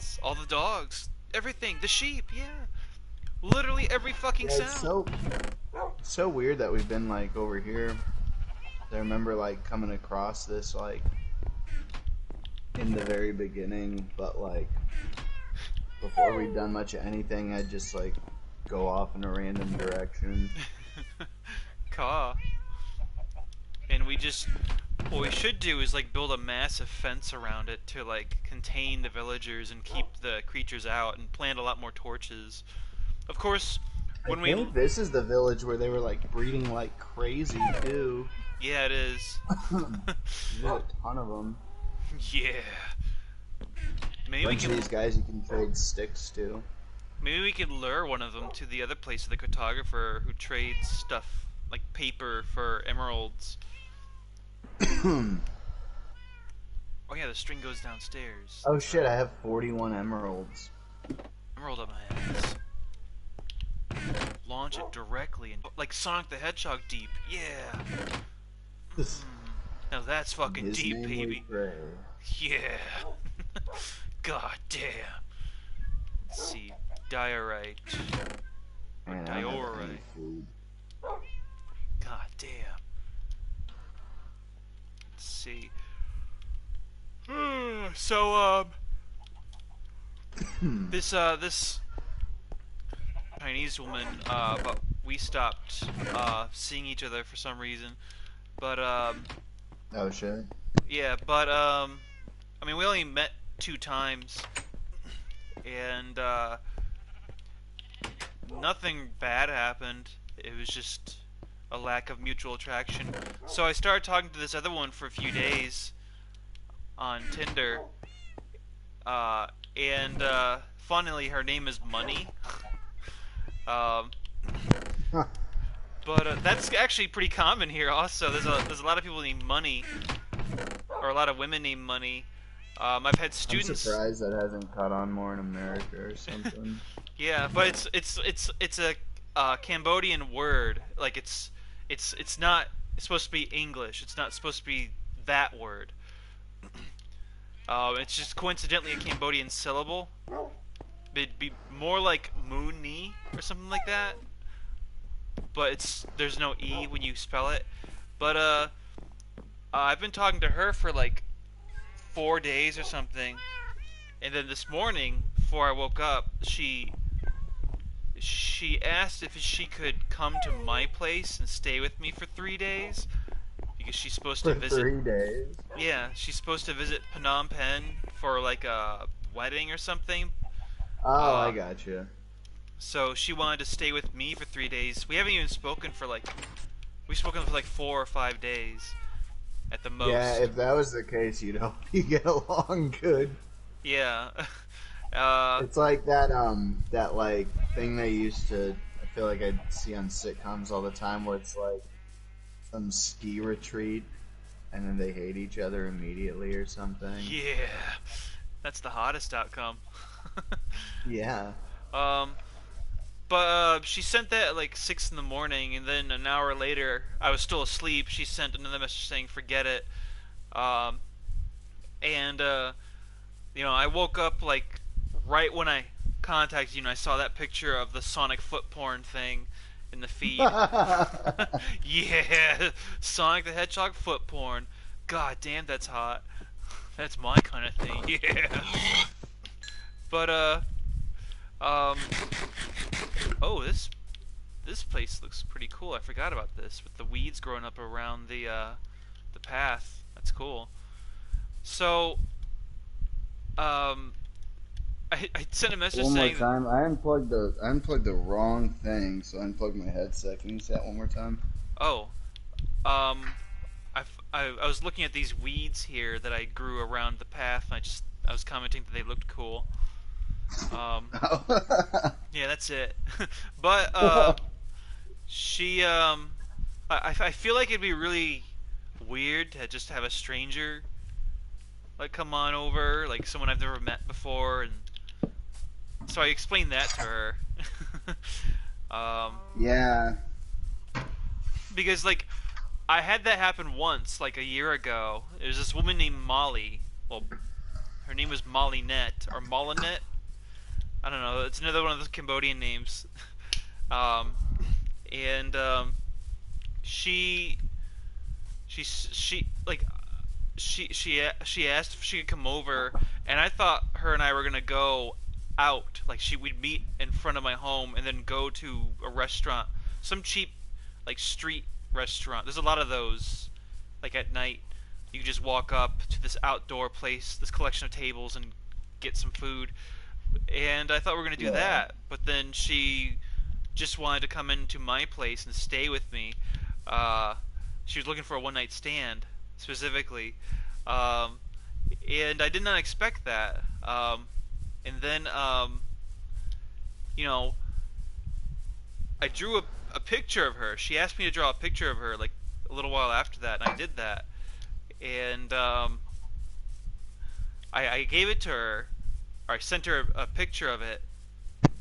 cats, all the dogs, everything, the sheep, yeah. Literally every fucking Yeah, it's sound. so weird that we've been like over here. I remember like coming across this like in the very beginning, but like before we'd done much of anything, I'd just like go off in a random direction. Caw. And we just, what we should do is like build a massive fence around it to like contain the villagers and keep the creatures out and plant a lot more torches. Of course, I when we, think this is the village where they were like breeding like crazy too. yeah, it is. There's a ton of them. Yeah. A Maybe we bunch of can these guys you can trade sticks to. maybe we could lure one of them to the other place, the cartographer who trades stuff like paper for emeralds. Oh yeah, the string goes downstairs. Oh shit, I have 41 emeralds. Emerald up my ass. Launch it directly and like Sonic the Hedgehog deep. Yeah. Now that's In fucking his deep, name we baby. pray. Yeah. God damn. Let's see. Diorite. Or Man, I don't have any diorite. food. God damn. Let's see. So, this Chinese woman, but we stopped, seeing each other for some reason. But, Oh shit. yeah, but, I mean, we only met 2 times. And, nothing bad happened. It was just a lack of mutual attraction. So I started talking to this other one for a few days on Tinder. And funnily, her name is Money. Um, Huh. but that's actually pretty common here. Also, there's a lot of people named Money, or a lot of women named Money. I've had I'm students. surprised that hasn't caught on more in America or something. Yeah, but it's a Cambodian word. Like it's not it's supposed to be English. It's not supposed to be that word. It's just coincidentally a Cambodian syllable. It'd be more like Mooni or something like that. But there's no E when you spell it. But I've been talking to her for like 4 days or something, and then this morning before I woke up, she asked if she could come to my place and stay with me for 3 days because she's supposed to For visit. 3 days. Yeah, she's supposed to visit Phnom Penh for like a wedding or something. Oh, I Uh, gotcha. so she wanted to stay with me for 3 days. We haven't even spoken for like we've spoken for like 4 or 5 days at the Yeah, most. if that was the case, you'd hope you get along good. Yeah. It's like that like thing they used to I feel like I'd see on sitcoms all the time where it's like some ski retreat and then they hate each other immediately or something. Yeah. That's the hottest outcome. Yeah. um, but she sent that at like 6 in the morning, and then an hour later, I was still asleep. She sent another message saying, "Forget it." Um, and I woke up like right when I contacted you, and I saw that picture of the Sonic foot porn thing in the feed. Yeah, Sonic the Hedgehog foot porn. God damn, that's hot. That's my kind of thing. Yeah. But um, oh, this place looks pretty cool. I forgot about this with the weeds growing up around the path. That's cool. So um, I sent a message One more saying, time. I unplugged the wrong thing, so I unplugged my headset. Can you say that one more time? oh, um, I was looking at these weeds here that I grew around the path, and I was commenting that they looked cool. Um, yeah, that's it. But she I feel like it'd be really weird to just have a stranger like come on over, like someone I've never met before, and so I explained that to her. um, Yeah. because like I had that happen once, like a year ago. There's this woman named Molly. Well, Her name was Molinette or Molinet. I don't know. It's another one of those Cambodian names. Um, and she she like she asked if she could come over, and I thought her and I were gonna go out. Like we'd meet in front of my home and then go to a restaurant, some cheap like street restaurant. There's a lot of those. Like at night, you just walk up to this outdoor place, this collection of tables, and get some food. And I thought we were gonna do Yeah. that, but then she just wanted to come into my place and stay with me. Uh, she was looking for a one night stand specifically, um, and I did not expect that. And then, you know, I drew a picture of her. She asked me to draw a picture of her like a little while after that, and I did that. And I gave it to her, or I sent her a picture of it.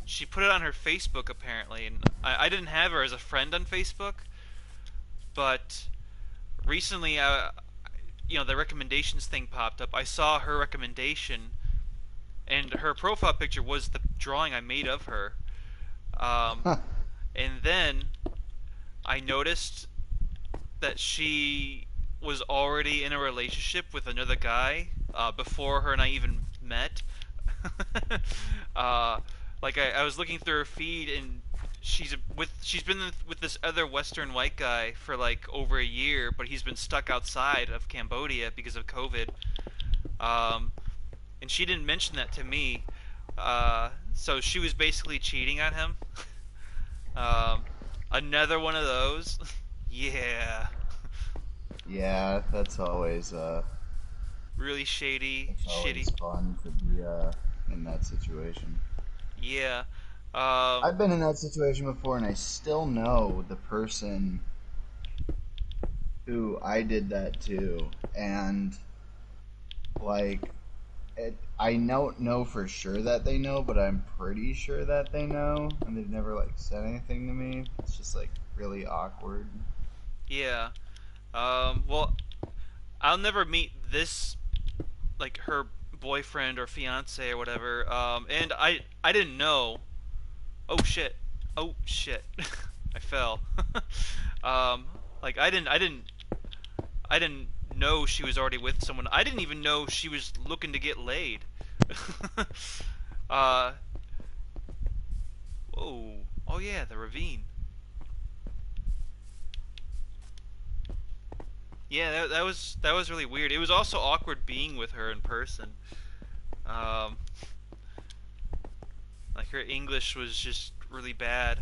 She put it on her Facebook apparently, and I didn't have her as a friend on Facebook, but recently, the recommendations thing popped up. I saw her recommendation, and her profile picture was the drawing I made of her. Um, and then I noticed that she was already in a relationship with another guy before her and I even met. uh, like I was looking through her feed, and she's been with this other Western white guy for like over a year, but he's been stuck outside of Cambodia because of COVID. Um, and she didn't mention that to me. So she was basically cheating on him. Um, Another one of those. Yeah, Yeah, really shady, that's shitty. always fun to be in that situation. Yeah. Um, I've been in that situation before, and I still know the person who I did that to, and like I don't know for sure that they know, but I'm pretty sure that they know, and they've never like said anything to me. It's just like really awkward. yeah. Well, I'll never meet this like her boyfriend or fiance or whatever. And I didn't know. Oh shit. Oh shit. I fell. um, like I didn't know she was already with someone. I didn't even know she was looking to get laid. uh, Whoa. Oh yeah, the ravine. Yeah, that was really weird. It was also awkward being with her in person. Um, like her English was just really bad.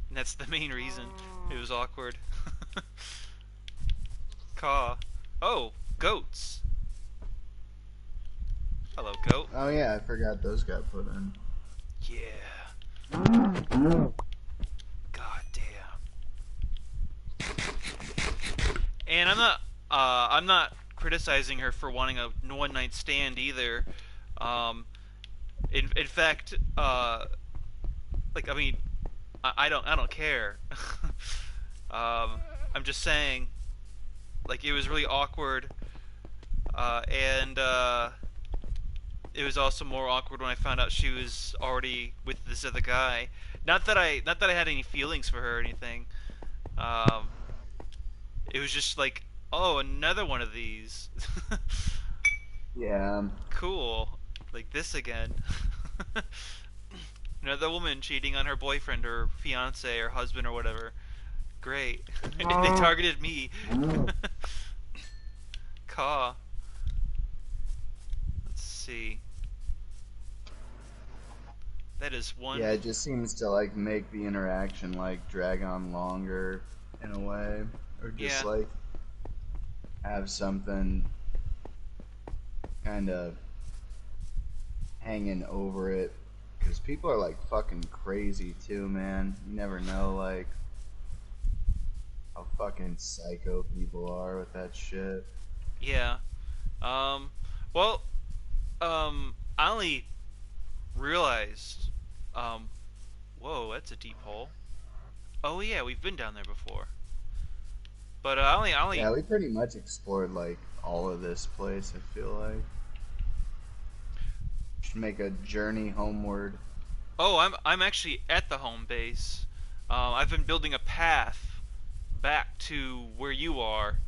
And that's the main reason. It was awkward. Caw. Oh, goats. Hello, goat. Oh yeah, I forgot those got put in. Yeah. God damn. And I'm not criticizing her for wanting a one night stand either. Um, in fact, like I mean, I don't care. I'm just saying, like it was really awkward, and it was also more awkward when I found out she was already with this other guy. Not that I had any feelings for her or anything. Um, it was just like, oh, another one of these. Yeah, Cool, like this again. Another woman cheating on her boyfriend or fiance or husband or whatever. Great. They targeted me. Caw. Let's see. That is yeah, one. it just seems to like make the interaction like drag on longer in a way, or just Yeah. like have something kind of hanging over it. Because people are like fucking crazy too, man. You never know like how fucking psycho people are with that shit. Yeah. Um. Well. I only realized. Um. Whoa, that's a deep hole. Oh yeah, we've been down there before. But I only Yeah, we pretty much explored like all of this place, I feel like. Should make a journey homeward. Oh, I'm actually at the home base. I've been building a path back to where you are.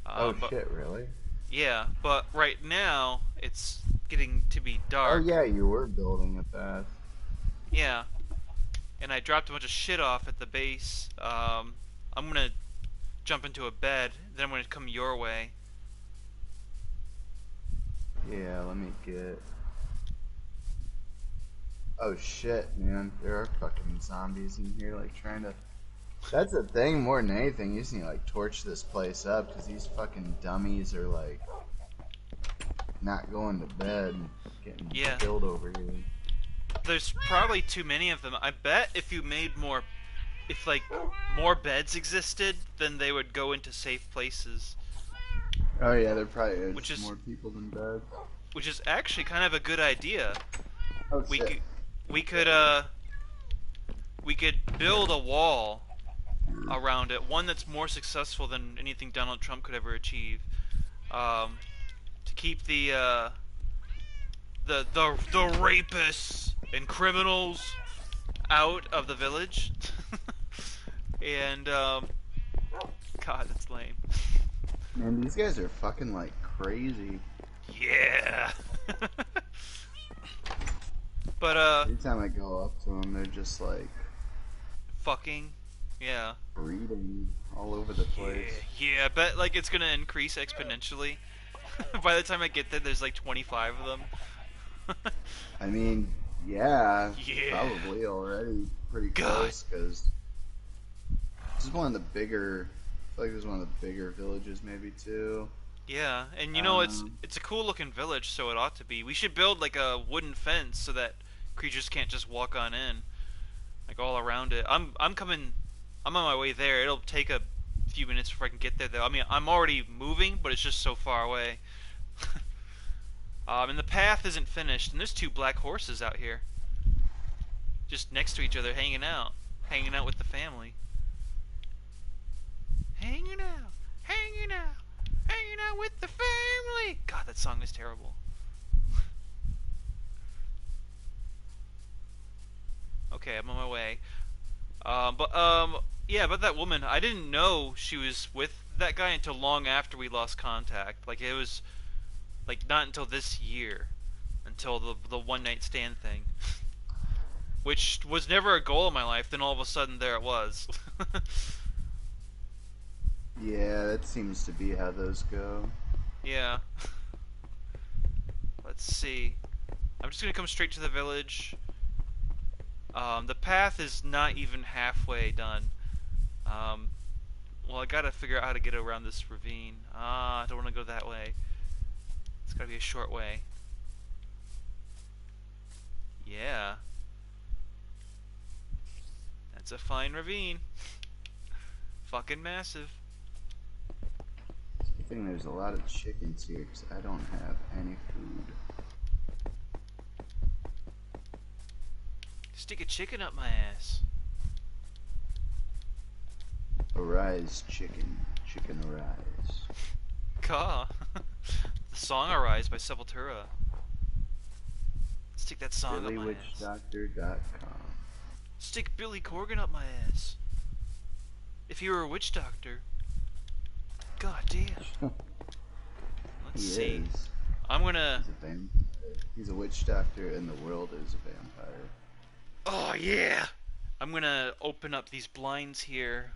Oh But shit, really? yeah, but right now it's getting to be Oh dark. yeah, you were building a path. Yeah, and I dropped a bunch of shit off at the base. I'm gonna jump into a bed, then I'm gonna come your way. Yeah, let me get. Oh shit, man. There are fucking zombies in here, like trying to. That's the thing, more than anything. You just need to like torch this place up because these fucking dummies are like not going to bed and getting Yeah, killed over here. there's probably too many of them. I bet if you made more, if like more beds existed, then they would go into safe places, Oh yeah, there probably which is is more people than beds. which is actually kind of a good idea. Oh We shit. could we could uh we could build a wall around it, one that's more successful than anything Donald Trump could ever achieve, um, to keep the rapists and criminals out of the village. And God, that's lame. Man, these guys are fucking like crazy. Yeah. But Every time I go up to them, they're just like fucking, yeah. breeding all over the place. Yeah, I bet like it's gonna increase exponentially. By the time I get there, there's like 25 of them. I mean, yeah, Yeah. probably already pretty God. close because this is one of the bigger. I feel like this is one of the bigger villages, maybe too. Yeah, and you know Um, it's a cool looking village, so it ought to be. We should build like a wooden fence so that creatures can't just walk on in, like all around it. I'm coming. I'm on my way there. It'll take a few minutes before I can get there, though. I mean, I'm already moving, but it's just so far away. And the path isn't finished, and there's two black horses out here, just next to each other, hanging out with the family, hanging out, hanging out, hanging out with the family. God, that song is terrible. Okay, I'm on my way. Yeah, about that woman, I didn't know she was with that guy until long after we lost contact. Like it was like not until this year, until the one night stand thing, which was never a goal in my life. Then all of a sudden, there it was. yeah, that seems to be how those go. Yeah. Let's see. I'm just gonna come straight to the village. The path is not even halfway done. Um, well, I gotta figure out how to get around this ravine. I don't want to go that way. It's gotta be a short way. Yeah, that's a fine ravine. Fucking massive. I think there's a lot of chickens here because I don't have any food. Stick a chicken up my ass. Arise, chicken, chicken arise. Caw. The song Arise by Sepultura. Stick that song up my ass. BillyWitchDoctor.com. Stick Billy Corgan up my ass. If you were a witch doctor. God damn. Let's He see. is. I'm gonna. He's a vampire. He's a witch doctor, and the world is a vampire. Oh yeah! I'm gonna open up these blinds here.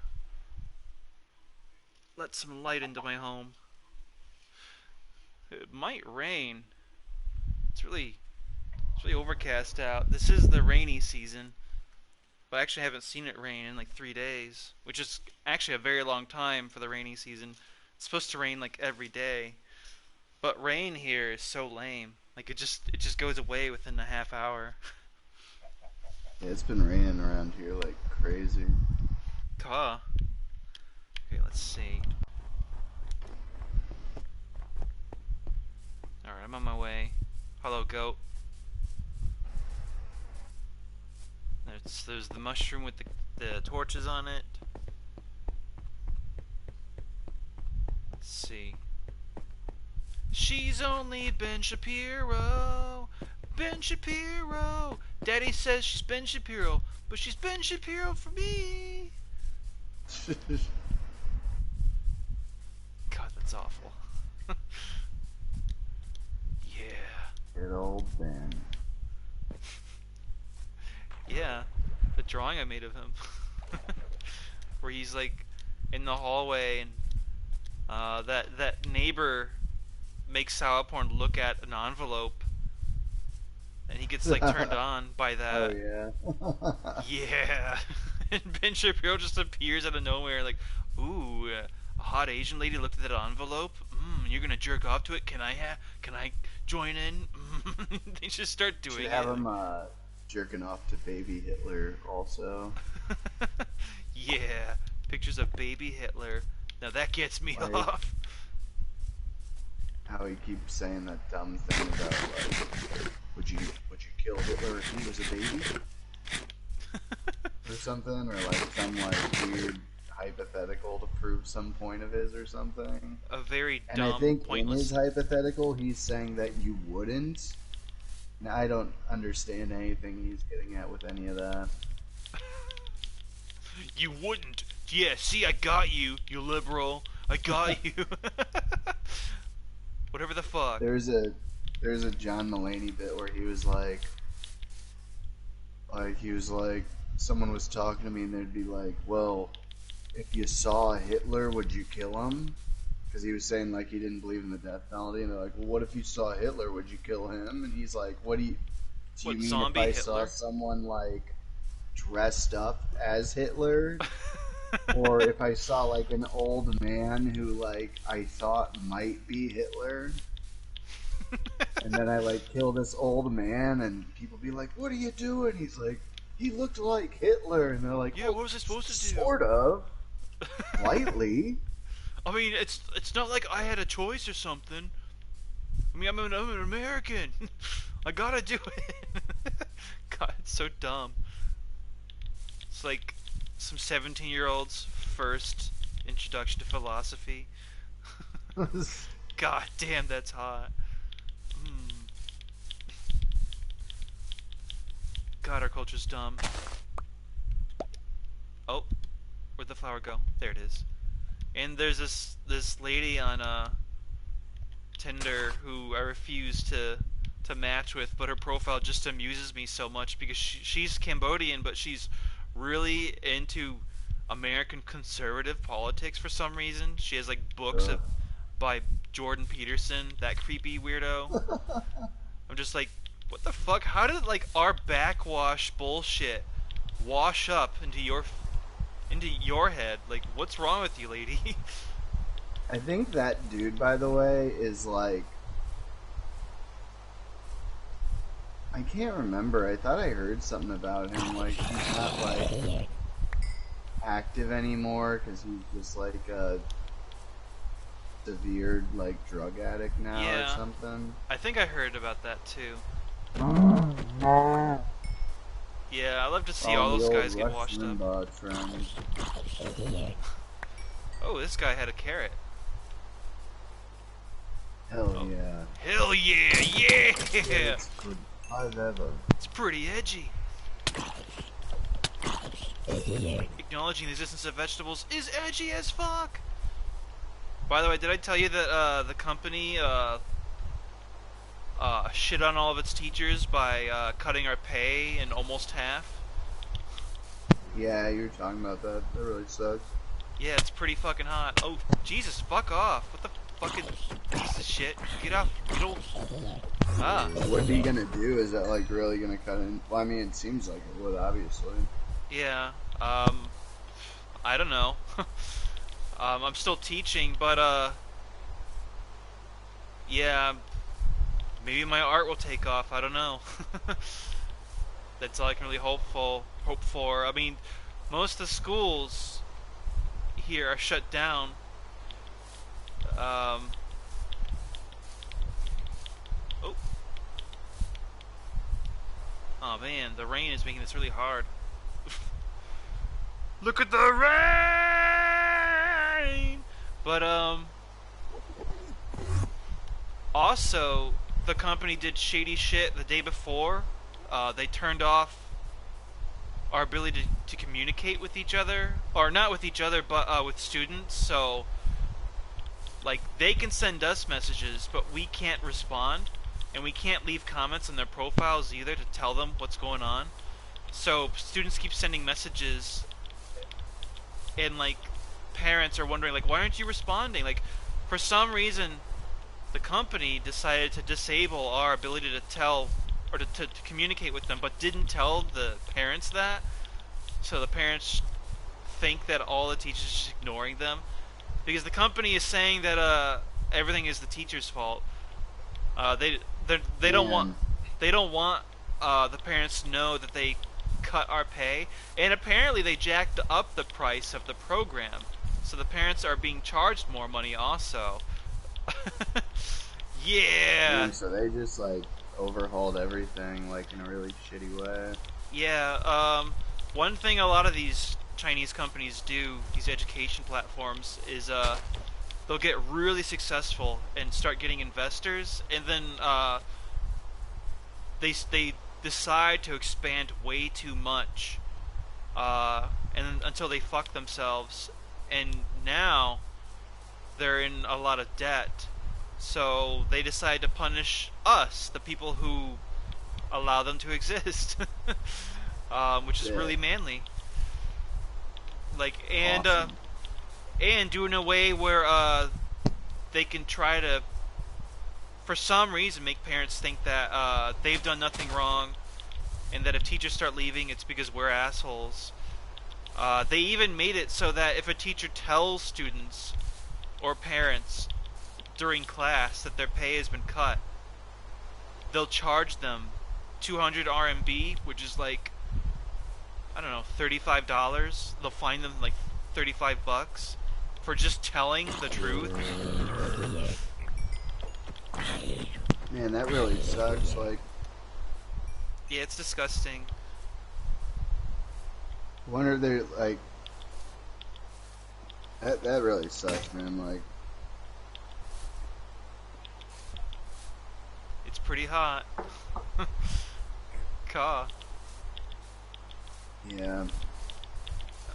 Let some light into my home. It might rain. It's really overcast out. This is the rainy season. But I actually haven't seen it rain in like 3 days, which is actually a very long time for the rainy season. It's supposed to rain like every day. But rain here is so lame. Like it just goes away within a half hour. Yeah, it's been raining around here like crazy. Caw. Okay, let's see. Alright, I'm on my way. Hello, goat. There's the mushroom with the torches on it. Let's see. She's only Ben Shapiro. Ben Shapiro. Daddy says she's Ben Shapiro, but she's Ben Shapiro for me. God, that's awful. Yeah. Good old Ben. Yeah. The drawing I made of him. Where he's like in the hallway and that neighbor makes Sour Porn look at an envelope and he gets like turned on by Oh that. yeah. Yeah. And Ben Shapiro just appears out of nowhere like, ooh, a hot Asian lady looked at that envelope. You're gonna jerk off to it? Can I join in? They just start doing Should it. have him jerking off to baby Hitler also. Yeah. Pictures of baby Hitler. Now that gets me Like off. how he keeps saying that dumb thing about like, would you kill Hitler if he was a baby or something, or like some like weird hypothetical to prove some point of his or something. A very And I dumb, think in his pointless. hypothetical, he's saying that you wouldn't. Now, I don't understand anything he's getting at with any of that. You wouldn't. Yeah, see, I got you, you liberal. I got you. Whatever the fuck. There's a John Mulaney bit where he was he was like someone was talking to me and they'd be like, well, if you saw Hitler, would you kill him? Because he was saying like he didn't believe in the death penalty, and they're like, well, what if you saw Hitler, would you kill him? And he's like, do you What, mean if zombie I saw Hitler? someone like dressed up as Hitler, or if I saw like an old man who like I thought might be Hitler, and then I like kill this old man, and people be like, what are you doing? He's like, he looked like Hitler, and they're like, Yeah, well, what was I supposed to do? sort of, lightly. I mean, it's not like I had a choice or something. I mean, I'm an American. I gotta do it. God, it's so dumb. It's like some 17-year-old's first introduction to philosophy. God damn, that's hot. Mm. God, our culture's dumb. Oh, where'd the flower go? There it is. And there's this lady on Tinder who I refuse to match with, but her profile just amuses me so much because she's Cambodian, but she's really into American conservative politics for some reason. She has like books by Jordan Peterson, that creepy weirdo. I'm just like, what the fuck? How did like our backwash bullshit wash up into your head? Like, what's wrong with you, lady? I think that dude, by the way, is like, I can't remember. I thought I heard something about him. Like, he's not like active anymore because he's just like a severe like drug addict now Yeah, or something. I think I heard about that too. Yeah, I love to see all Oh, the those old guys get Rush washed up. Limbaugh trend. Oh, this guy had a carrot. Hell Oh. yeah. Hell yeah, yeah! It's good I've ever. It's pretty edgy. Acknowledging the existence of vegetables is edgy as fuck! By the way, did I tell you that the company shit on all of its teachers by cutting our pay in almost half? Yeah, you were talking about that. That really sucks. Yeah, it's pretty fucking hot. Oh, Jesus, fuck off. What the fucking piece of shit? Get off. Get old. Ah. What's he gonna do? Is that like really gonna cut in? Well, I mean, it seems like it would, obviously. Yeah. I don't know. I'm still teaching, but yeah, maybe my art will take off. I don't know. That's all I can really hope for. I mean, most of the schools here are shut down. Oh. Oh man, the rain is making this really hard. Look at the rain! But also, the company did shady shit the day before. They turned off our ability to communicate with each other, or not with each other, but with students. So, like, they can send us messages, but we can't respond, and we can't leave comments on their profiles either to tell them what's going on. So students keep sending messages, and like parents are wondering, like, why aren't you responding? Like, for some reason, the company decided to disable our ability to tell or to communicate with them, but didn't tell the parents that. So the parents think that all the teachers are just ignoring them because the company is saying that everything is the teacher's fault. They don't want Man, the parents to know that they cut our pay, and apparently they jacked up the price of the program, so the parents are being charged more money also. Yeah, man, so they just like overhauled everything like in a really shitty way. yeah. One thing a lot of these Chinese companies do, these education platforms, is they'll get really successful and start getting investors, and then they decide to expand way too much, and until they fuck themselves, and now they're in a lot of debt. So they decide to punish us, the people who allow them to exist, which is Yeah, really manly. Like, awesome. and do it in a way where they can try to, for some reason, make parents think that they've done nothing wrong, and that if teachers start leaving, it's because we're assholes. They even made it so that if a teacher tells students or parents during class that their pay has been cut, they'll charge them 200 RMB, which is like, I don't know, $35. They'll fine them like 35 bucks for just telling the truth. Man, that really sucks. Like, Yeah, it's disgusting. wonder if they're like that really sucks, man. Like, It's pretty hot. Caw. yeah,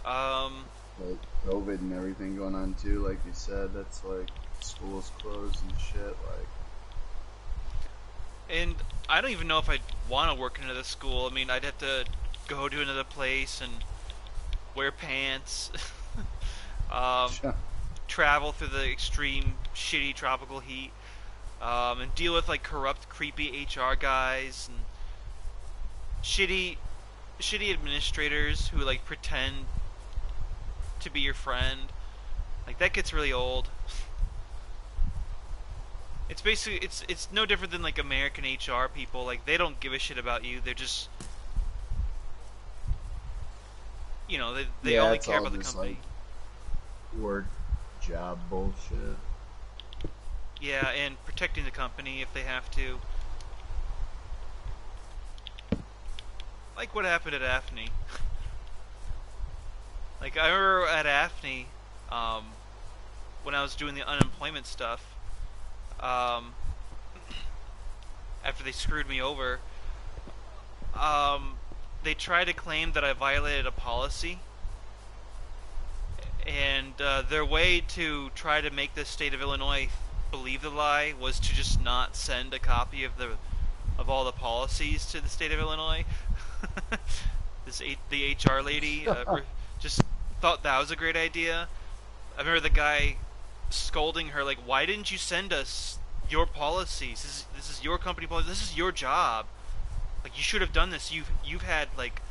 Um, like COVID and everything going on too. Like you said, that's like schools closed and shit. Like, and I don't even know if I'd want to work in another school. I mean, I'd have to go to another place and wear pants, um, travel through the extreme, shitty tropical heat, and deal with like corrupt, creepy HR guys and shitty, shitty administrators who like pretend to be your friend. Like that gets really old. It's basically it's no different than like American HR people. Like they don't give a shit about you. They're just they yeah, only it's care all about the just like company. work job bullshit. Yeah, and protecting the company if they have to. Like what happened at Daphne. Like I remember at Daphne, um, when I was doing the unemployment stuff, um, after they screwed me over, um, they tried to claim that I violated a policy, and their way to try to make the state of Illinois believe the lie was to just not send a copy of all the policies to the state of Illinois. The HR lady just thought that was a great idea. I remember the guy scolding her like, "Why didn't you send us your policies? This is your company policy. This is your job. Like you should have done this. You've had like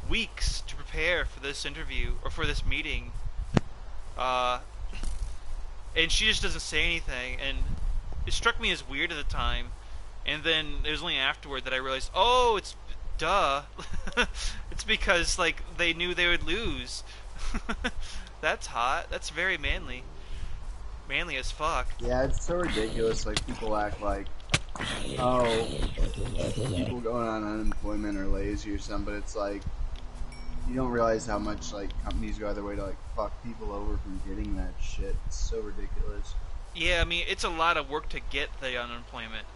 weeks to prepare for this interview or for this meeting." Uh, and she just doesn't say anything, and it struck me as weird at the time. And then it was only afterward that I realized, oh, it's duh. It's because like they knew they would lose. That's hot. That's very manly. Manly as fuck. Yeah, it's so ridiculous. Like people act like, oh, people going on unemployment are lazy or something, but it's like you don't realize how much like companies go out of their way to like fuck people over from getting that shit. It's so ridiculous. Yeah, I mean it's a lot of work to get the unemployment.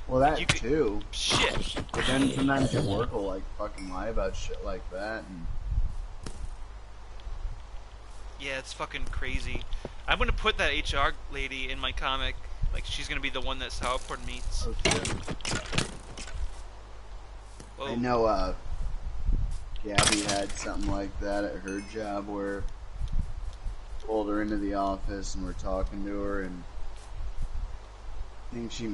Well, Like you that could too. shit. But then sometimes your work will like fucking lie about shit like that, and Yeah, it's fucking crazy. I'm gonna put that HR lady in my comic. Like she's gonna be the one that Southport meets. oh shit. I Whoa. know Gabby had something like that at her job where pulled her into the office and we're talking to her, and I think she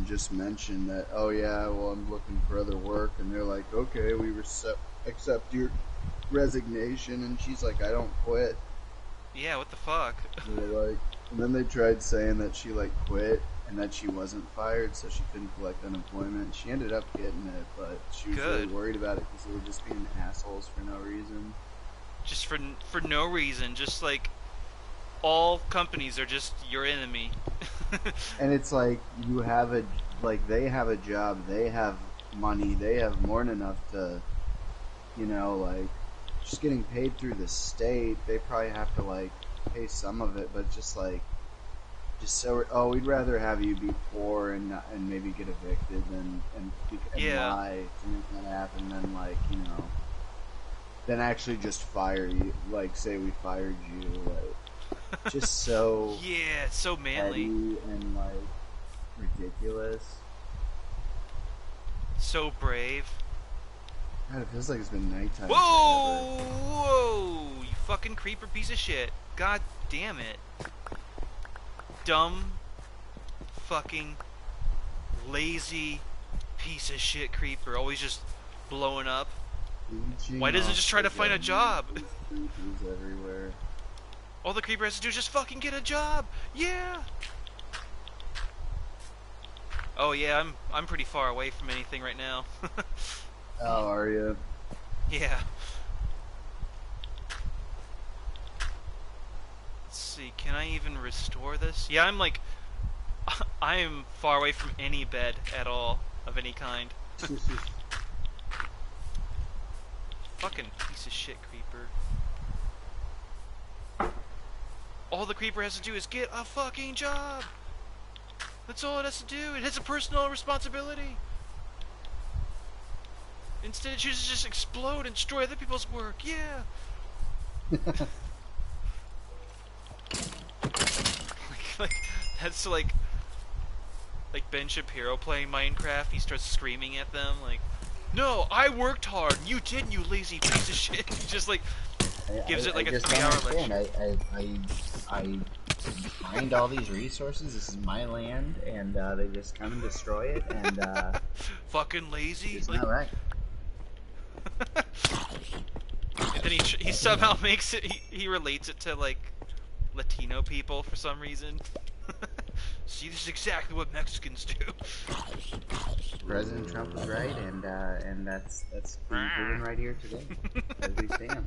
just mentioned that, oh yeah, well I'm looking for other work, and they're like, okay, we accept your resignation, and she's like, I don't quit. Yeah, what the fuck? They're like, and then they tried saying that she like quit and that she wasn't fired, so she couldn't collect unemployment. She ended up getting it, but she was really Good. worried about it because they were just being assholes for no reason. Just for no reason. Just like all companies are just your enemy. And it's like they have a job, they have money, they have more than enough to, like just getting paid through the state. They probably have to like pay some of it, but just so we'd rather have you be poor and maybe get evicted and Yeah. lie to make that happen than then actually just fire you, like say we fired you, like just so Yeah, it's so manly. petty and like ridiculous. So brave. God, it feels like it's been nighttime forever. Whoa! Whoa! You fucking creeper piece of shit. God damn it. Dumb fucking lazy piece of shit creeper. Always just blowing up. Why Leeching doesn't it off just try the to find a government job? with creepers everywhere. All the creeper has to do is just fucking get a job. Yeah. Oh yeah, I'm pretty far away from anything right now. Oh, are you? Yeah. Let's see. Can I even restore this? Yeah, I'm like I am far away from any bed at all of any kind. Fucking piece of shit creeper. All the creeper has to do is get a fucking job. That's all it has to do. It has a personal responsibility. Instead, it chooses to just explode and destroy other people's work. Yeah. like that's like Ben Shapiro playing Minecraft. He starts screaming at them like, "No, I worked hard. You didn't, you lazy piece of shit." He just like gives it I like a just don't 3-hour understand. lecture. I find all these resources. This is my land, and they just come and destroy it, and Fucking lazy. it's Like, not right. and then he somehow makes it. He relates it to like Latino people for some reason. See, this is exactly what Mexicans do. President Trump is right, and that's being proven right here today as we stand.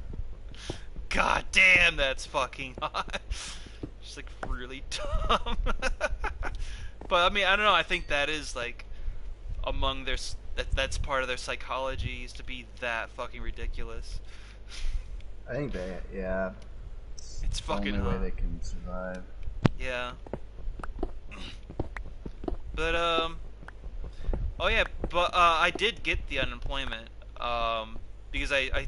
God damn, that's fucking hot. Just like really dumb. But I mean, I don't know. I think that is like among their that's part of their psychology is to be that fucking ridiculous. I think yeah, It's it's the fucking only way hot. they can survive. Yeah. But oh yeah, but I did get the unemployment because I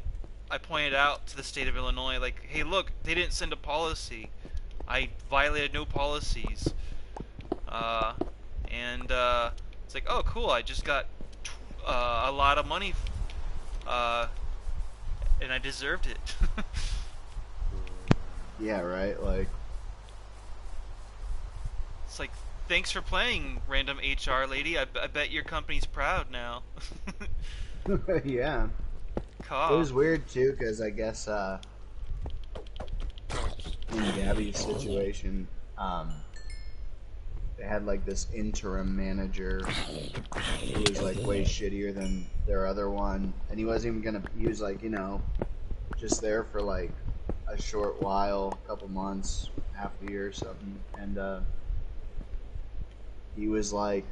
pointed out to the state of Illinois like, hey, look, they didn't send a policy. I violated no policies. Uh, and it's like, oh, cool, I just got a lot of money, uh, and I deserved it. Yeah, right. Like, It's like, thanks for playing, random HR lady. I bet your company's proud now. yeah, it Cough. was weird too because I guess in Gabby's situation, they had like this interim manager who was like way shittier than their other one, and he wasn't even gonna. He was like, just there for like a short while, a couple months, half a year or something, and he was like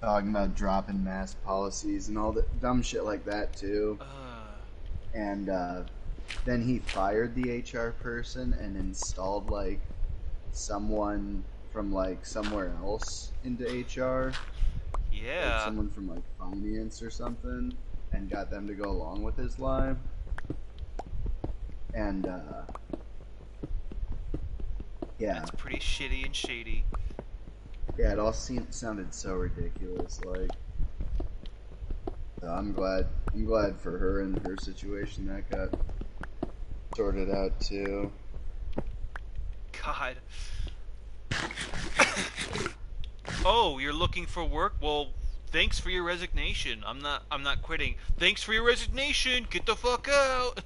talking about dropping mask policies and all the dumb shit like that too. And then he fired the HR person and installed like someone from like somewhere else into HR. like Yeah, someone from like finance or something, and got them to go along with his lie. And yeah, that's pretty shitty and shady. yeah, it all sounded so ridiculous. Like, so I'm glad for her and her situation that got sorted out too. God. Oh, you're looking for work? Well, thanks for your resignation. I'm not quitting. Thanks for your resignation. Get the fuck out.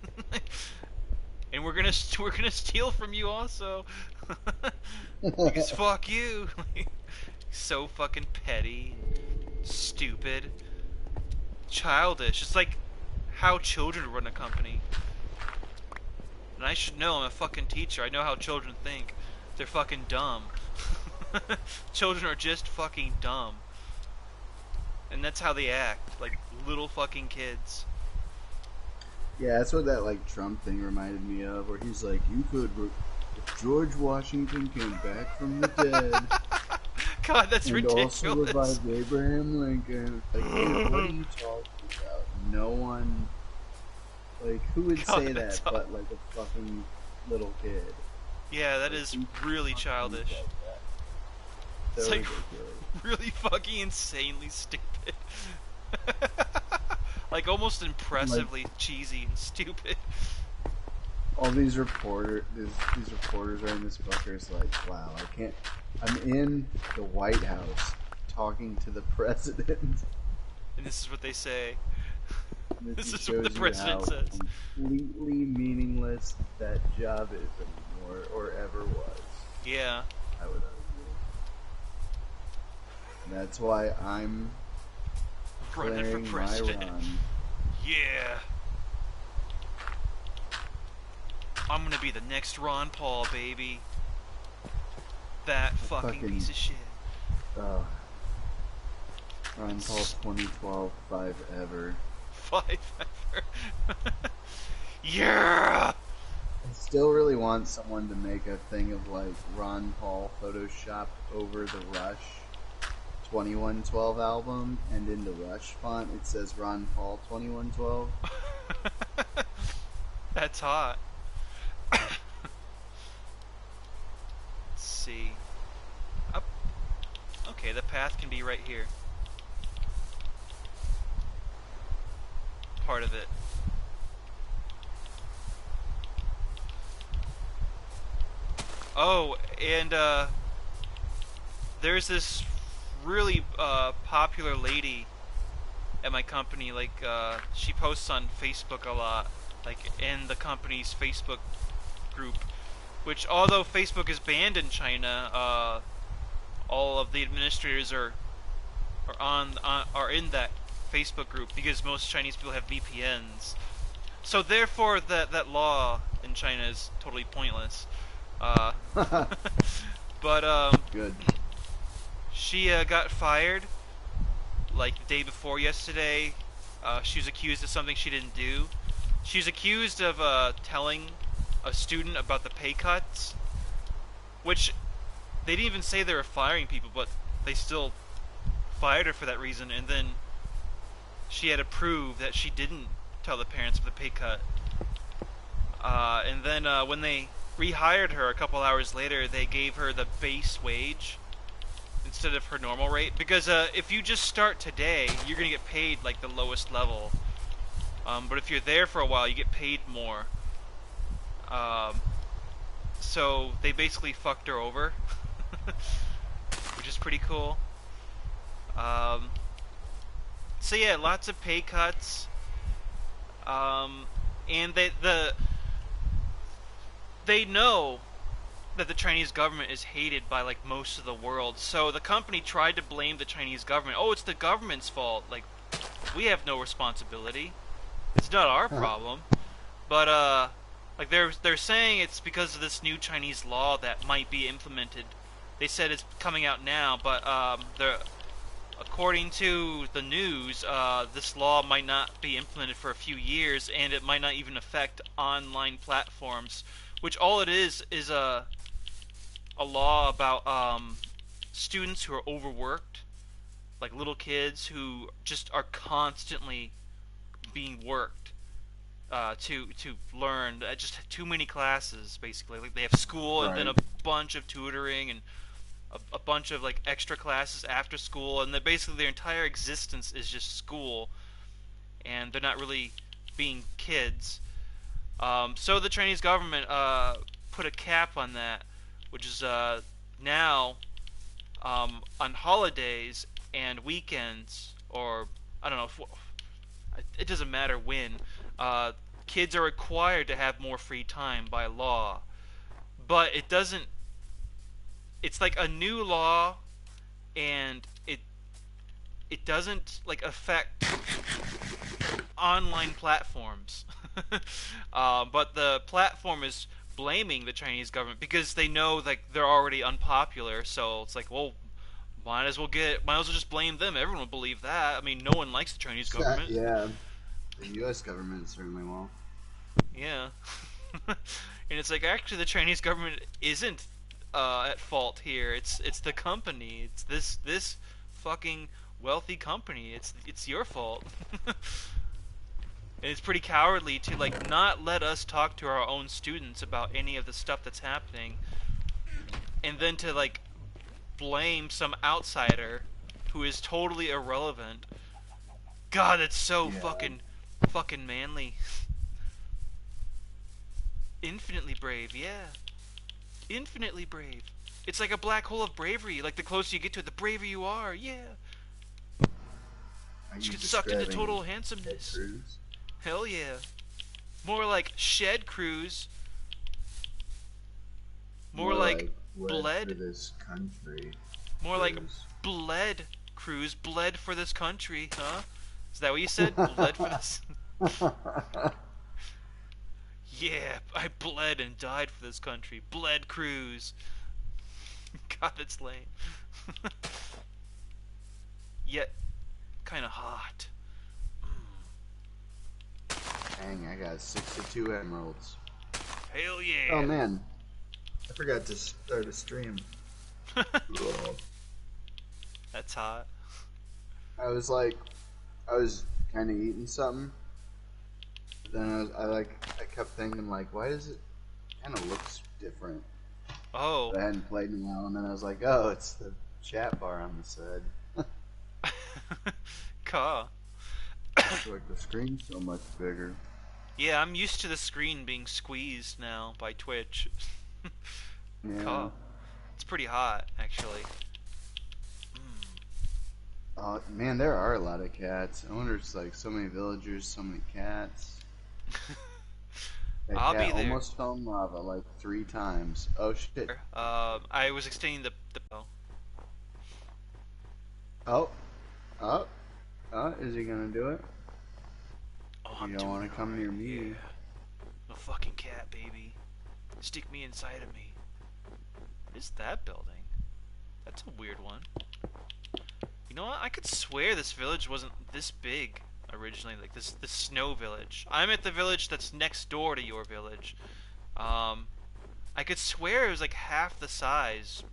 And we're gonna steal from you also. Because fuck you. So fucking petty, stupid, childish. It's like how children run a company. And I should know, I'm a fucking teacher. I know how children think. They're fucking dumb. Children are just fucking dumb. And that's how they act. Like little fucking kids. Yeah, that's what that like Trump thing reminded me of, where he's like, "You could, if George Washington came back from the dead God, that's and also ridiculous. revived Abraham Lincoln." Like, dude, what are you talking about? No one, like, who would God, say that's that but like a fucking little kid? yeah, that Like, is who the really fuck thinks childish. like that? It's So like ridiculous. really fucking insanely stupid. Like almost Like impressively cheesy and stupid. all these reporters are in this book are just like, wow, I can't. I'm in the White House talking to the president. And this is what they say. This This just is what the shows you president how says. completely meaningless that job is anymore, or ever was. Yeah. I would argue. And that's why I'm Running for declaring my president. run. Yeah. I'm gonna be the next Ron Paul, baby. That I fucking fucking piece of shit. uh, Ron Paul 2012 5 ever. Five ever. Yeah! I still really want someone to make a thing of like Ron Paul photoshopped over the Rush 2112 album, and in the Rush font it says Ron Paul 2112. That's hot. Let's see. Up. Okay, the path can be right here. Part of it. Oh, and there's this really popular lady at my company. Like, she posts on Facebook a lot, like in the company's Facebook group. Which, although Facebook is banned in China, all of the administrators are in that Facebook group because most Chinese people have VPNs. So therefore, that law in China is totally pointless. Uh, but Good. she got fired like the day before yesterday. She was accused of something she didn't do. She was accused of telling a student about the pay cuts, which they didn't even say they were firing people, but they still fired her for that reason. And then she had to prove that she didn't tell the parents of the pay cut. And then when they rehired her a couple hours later, they gave her the base wage instead of her normal rate. Because if you just start today, you're going to get paid like the lowest level. But if you're there for a while, you get paid more. So they basically fucked her over, which is pretty cool. Um, so yeah, lots of pay cuts. And they know that the Chinese government is hated by like most of the world. So the company tried to blame the Chinese government. Oh, it's the government's fault. Like, we have no responsibility. It's not our problem. But like they're saying it's because of this new Chinese law that might be implemented. They said it's coming out now, but according to the news, this law might not be implemented for a few years, and it might not even affect online platforms. Which all it is a law about students who are overworked like little kids who just are constantly being worked to learn. Just too many classes, basically. Like they have school and then Right. a bunch of tutoring and a bunch of like extra classes after school, and then basically their entire existence is just school, and they're not really being kids. So the Chinese government put a cap on that, which is now on holidays and weekends, or I don't know, if, it doesn't matter when. Uh, Kids are required to have more free time by law, but it doesn't. It's like a new law, and it doesn't like affect online platforms. But the platform is blaming the Chinese government because they know like they're already unpopular. So it's like, well, might as well just blame them. Everyone will believe that. I mean, no one likes the Chinese government. Yeah, the U.S. government certainly won't. Yeah. And it's like actually the Chinese government isn't at fault here. It's the company. It's this fucking wealthy company. It's your fault. And it's pretty cowardly to like not let us talk to our own students about any of the stuff that's happening, and then to like blame some outsider who is totally irrelevant. God, that's so Yeah. fucking manly. Infinitely brave, yeah. Infinitely brave. It's like a black hole of bravery. Like the closer you get to it, the braver you are. Yeah. Are Just you get sucked into describing total Ted handsomeness. Cruz? Hell yeah. More like shed cruise. More More like like bled for bled. this country, More like Cruz. bled cruise. Bled for this country, huh? Is that what you said? Bled for this? Yeah, I bled and died for this country. Bled cruise. God, that's lame. Yet, kinda hot. Dang, I got 62 emeralds. Hell Oh yeah. man, I forgot to start a stream. Ugh. That's hot. I was like, I was kind of eating something. But then I kept thinking like, why does it kind of looks different? Oh. But I hadn't played in a while, and then I was like, oh, it's the chat bar on the side. Caw. So like the screen's so much bigger. Yeah, I'm used to the screen being squeezed now by Twitch. Yeah. Caw. It's pretty hot, actually. Man, there are a lot of cats. I wonder, it's like so many villagers, so many cats. That I'll cat be there. almost fell in lava like 3 times. Oh shit. I was extending the. Oh. Oh, oh, is he gonna do it? Oh, You I'm don't doing want it to come alright. near me. Yeah. I'm a fucking cat, baby. Stick me inside of me. What is that building? That's a weird one. You know what? I could swear this village wasn't this big originally. Like this snow village. I'm at the village that's next door to your village. Um, I could swear it was like half the size,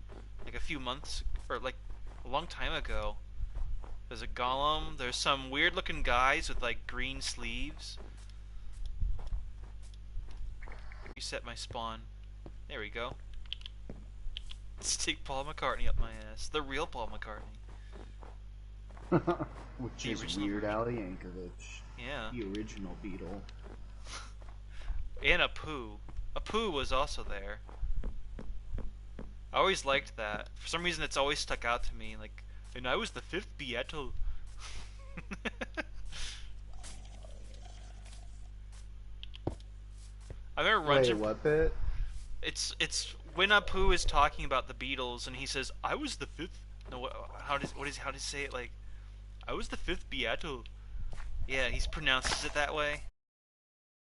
like a few months or like a long time ago. There's a golem. There's some weird looking guys with like green sleeves. Reset my spawn. There we go. Stick Paul McCartney up my ass. The real Paul McCartney. Which The is original Weird version. Al Yankovic, Yeah. the original Beatle. And A Pooh was also there. I always liked that. For some reason, it's always stuck out to me. Like, and I was the fifth Beatle. I remember Wait, Runja. what bit? It's when Apu is talking about the Beatles and he says, "I was the fifth." No, how does he say it? Like, I was the fifth Beatle. Yeah, he pronounces it that way.